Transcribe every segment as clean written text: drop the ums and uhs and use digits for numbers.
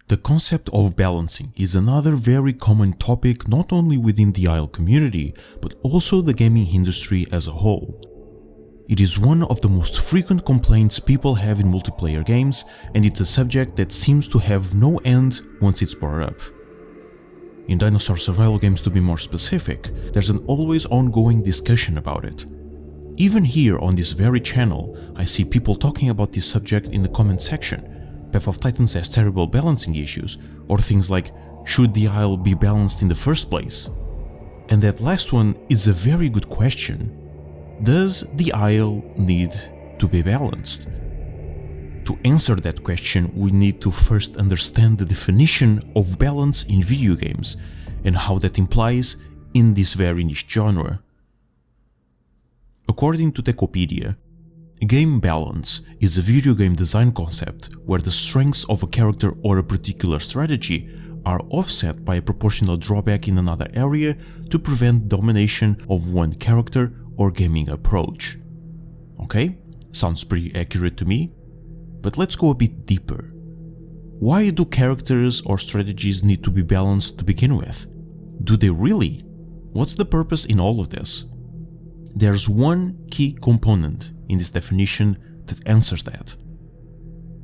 The concept of balancing is another very common topic not only within the IL community, but also the gaming industry as a whole. It is one of the most frequent complaints people have in multiplayer games, and it's a subject that seems to have no end once it's brought up. In dinosaur survival games, to be more specific, there's an always ongoing discussion about it. Even here on this very channel, I see people talking about this subject in the comment section. Path of Titans has terrible balancing issues, or things like, should the IL be balanced in the first place? And that last one is a very good question. Does the IL need to be balanced? To answer that question, we need to first understand the definition of balance in video games and how that implies in this very niche genre. According to Techopedia, game balance is a video game design concept where the strengths of a character or a particular strategy are offset by a proportional drawback in another area to prevent domination of one character or gaming approach. Okay, sounds pretty accurate to me, but let's go a bit deeper. Why do characters or strategies need to be balanced to begin with? Do they really? What's the purpose in all of this? There's one key component in this definition that answers that.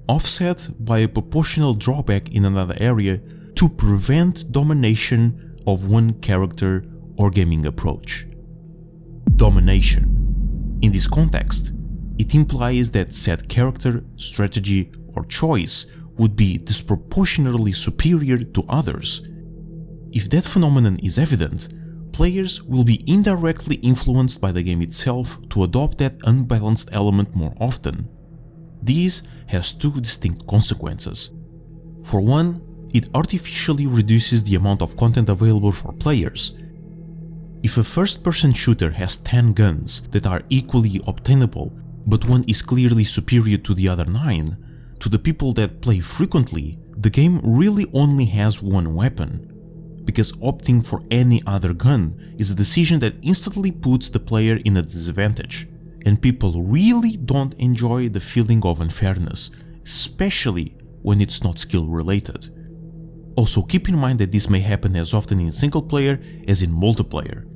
Offset by a proportional drawback in another area to prevent domination of one character or gaming approach. Domination. In this context, it implies that said character, strategy, or choice would be disproportionately superior to others. If that phenomenon is evident, players will be indirectly influenced by the game itself to adopt that unbalanced element more often. This has two distinct consequences. For one, it artificially reduces the amount of content available for players. If a first-person shooter has 10 guns that are equally obtainable, but one is clearly superior to the other 9, to the people that play frequently, the game really only has one weapon. Because opting for any other gun is a decision that instantly puts the player in a disadvantage, and people really don't enjoy the feeling of unfairness, especially when it's not skill related. Also, keep in mind that this may happen as often in single player as in multiplayer.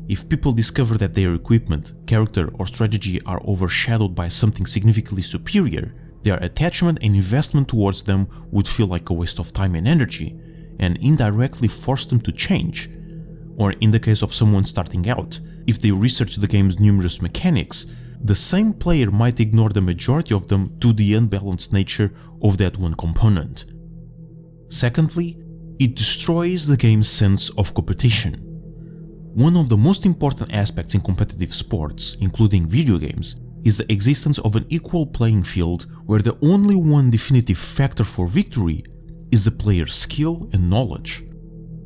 If people discover that their equipment, character or strategy are overshadowed by something significantly superior, their attachment and investment towards them would feel like a waste of time and energy, and indirectly force them to change. Or in the case of someone starting out, if they research the game's numerous mechanics, the same player might ignore the majority of them due to the unbalanced nature of that one component. Secondly, it destroys the game's sense of competition. One of the most important aspects in competitive sports, including video games, is the existence of an equal playing field where the only one definitive factor for victory is the player's skill and knowledge.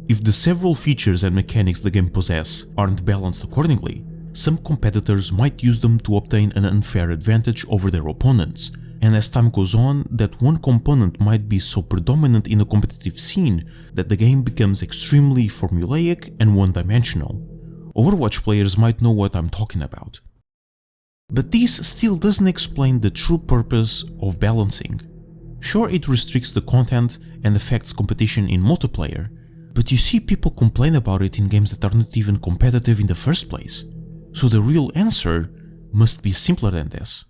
If the several features and mechanics the game possess aren't balanced accordingly, some competitors might use them to obtain an unfair advantage over their opponents, and as time goes on, that one component might be so predominant in the competitive scene that the game becomes extremely formulaic and one-dimensional. Overwatch players might know what I'm talking about. But this still doesn't explain the true purpose of balancing. Sure, it restricts the content and affects competition in multiplayer, but you see people complain about it in games that are not even competitive in the first place. So the real answer must be simpler than this.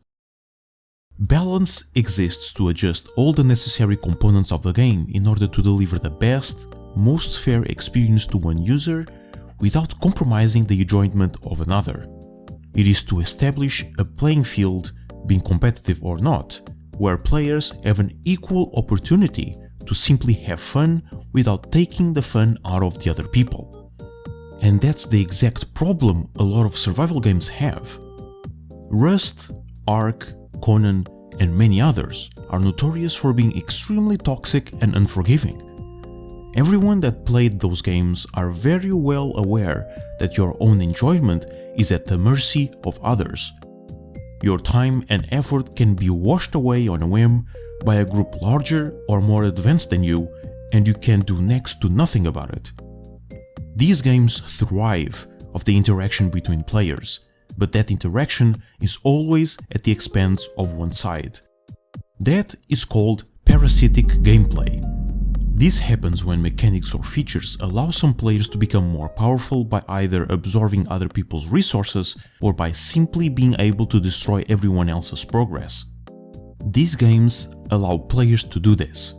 Balance exists to adjust all the necessary components of the game in order to deliver the best, most fair experience to one user without compromising the enjoyment of another. It is to establish a playing field, being competitive or not, where players have an equal opportunity to simply have fun without taking the fun out of the other people. And that's the exact problem a lot of survival games have. Rust, Ark, Conan, and many others are notorious for being extremely toxic and unforgiving. Everyone that played those games are very well aware that your own enjoyment is at the mercy of others. Your time and effort can be washed away on a whim by a group larger or more advanced than you, and you can do next to nothing about it. These games thrive off the interaction between players, but that interaction is always at the expense of one side. That is called parasitic gameplay. This happens when mechanics or features allow some players to become more powerful by either absorbing other people's resources or by simply being able to destroy everyone else's progress. These games allow players to do this.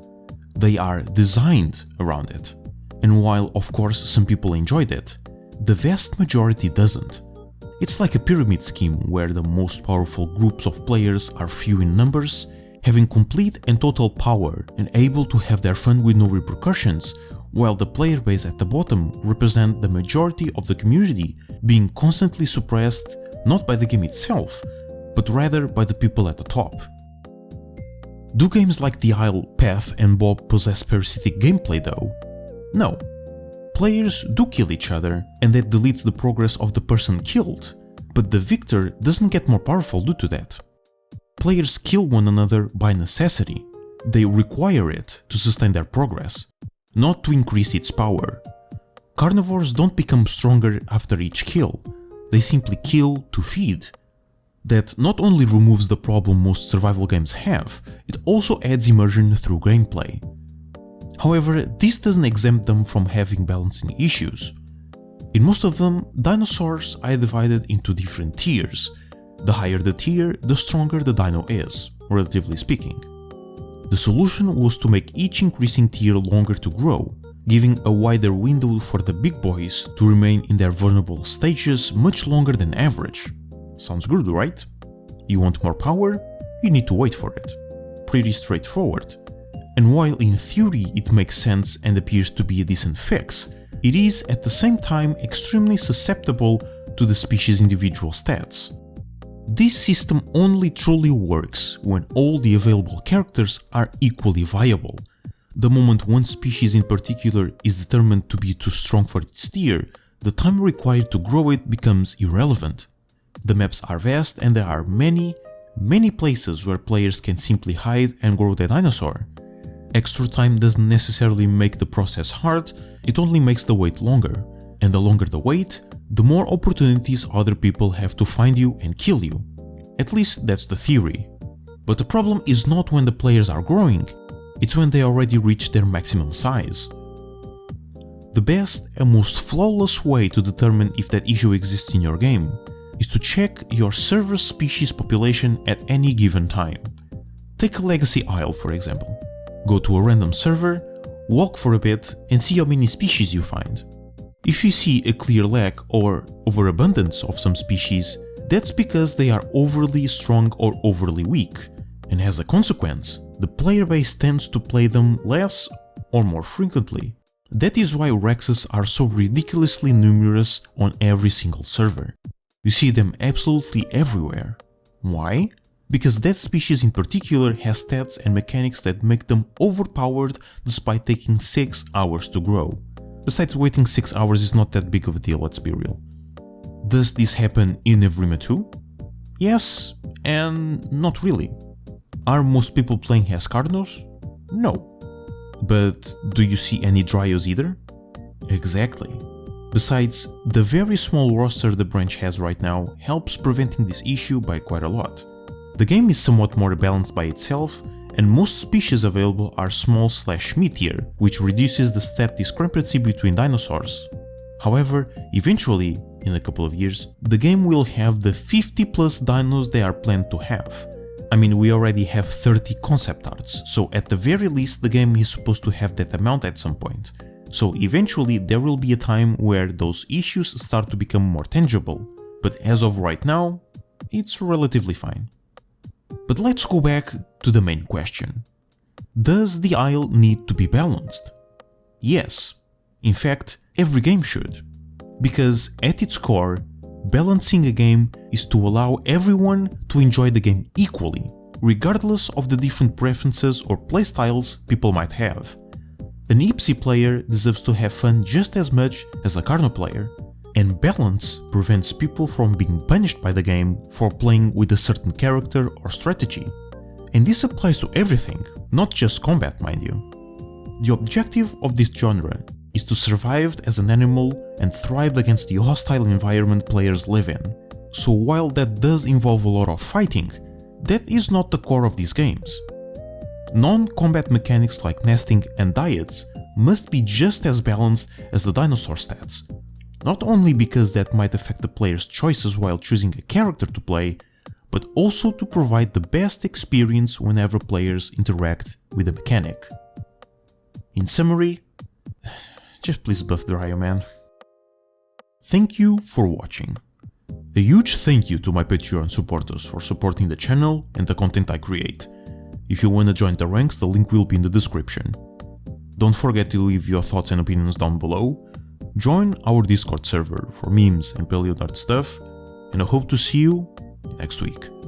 They are designed around it. And while of course some people enjoyed it, the vast majority doesn't. It's like a pyramid scheme where the most powerful groups of players are few in numbers, having complete and total power and able to have their fun with no repercussions, while the player base at the bottom represent the majority of the community, being constantly suppressed not by the game itself, but rather by the people at the top. Do games like The Isle, Path and Bob possess parasitic gameplay though? No. Players do kill each other, and that deletes the progress of the person killed, but the victor doesn't get more powerful due to that. Players kill one another by necessity. They require it to sustain their progress, not to increase its power. Carnivores don't become stronger after each kill, they simply kill to feed. That not only removes the problem most survival games have, it also adds immersion through gameplay. However, this doesn't exempt them from having balancing issues. In most of them, dinosaurs are divided into different tiers. The higher the tier, the stronger the dino is, relatively speaking. The solution was to make each increasing tier longer to grow, giving a wider window for the big boys to remain in their vulnerable stages much longer than average. Sounds good, right? You want more power? You need to wait for it. Pretty straightforward. And while in theory it makes sense and appears to be a decent fix, it is at the same time extremely susceptible to the species' individual stats. This system only truly works when all the available characters are equally viable. The moment one species in particular is determined to be too strong for its tier, the time required to grow it becomes irrelevant. The maps are vast and there are many places where players can simply hide and grow their dinosaur. Extra time doesn't necessarily make the process hard, it only makes the wait longer. And the longer the wait, the more opportunities other people have to find you and kill you. At least that's the theory. But the problem is not when the players are growing, it's when they already reach their maximum size. The best and most flawless way to determine if that issue exists in your game is to check your server's species population at any given time. Take a legacy isle for example. Go to a random server, walk for a bit and see how many species you find. If you see a clear lack or overabundance of some species, that's because they are overly strong or overly weak, and as a consequence, the player base tends to play them less or more frequently. That is why Rexes are so ridiculously numerous on every single server. You see them absolutely everywhere. Why? Because that species in particular has stats and mechanics that make them overpowered despite taking 6 hours to grow. Besides, waiting 6 hours is not that big of a deal, let's be real. Does this happen in Evrima too? Yes, and not really. Are most people playing as Carnos? No. But do you see any Dryos either? Exactly. Besides, the very small roster the branch has right now helps preventing this issue by quite a lot. The game is somewhat more balanced by itself, and most species available are small/mid-tier, which reduces the stat discrepancy between dinosaurs. However, eventually, in a couple of years, the game will have the 50 plus dinos they are planned to have. I mean, we already have 30 concept arts, so at the very least the game is supposed to have that amount at some point. So eventually there will be a time where those issues start to become more tangible, but as of right now, it's relatively fine. But let's go back to the main question. Does the Isle need to be balanced? Yes. In fact, every game should. Because at its core, balancing a game is to allow everyone to enjoy the game equally, regardless of the different preferences or playstyles people might have. An Ipsy player deserves to have fun just as much as a Carno player, and balance prevents people from being punished by the game for playing with a certain character or strategy. And this applies to everything, not just combat, mind you. The objective of this genre is to survive as an animal and thrive against the hostile environment players live in. So while that does involve a lot of fighting, that is not the core of these games. Non-combat mechanics like nesting and diets must be just as balanced as the dinosaur stats. Not only because that might affect the player's choices while choosing a character to play, but also to provide the best experience whenever players interact with a mechanic. In summary, just please buff Dryo, man. Thank you for watching. A huge thank you to my Patreon supporters for supporting the channel and the content I create. If you wanna join the ranks, the link will be in the description. Don't forget to leave your thoughts and opinions down below. Join our Discord server for memes and paleodart stuff, and I hope to see you next week.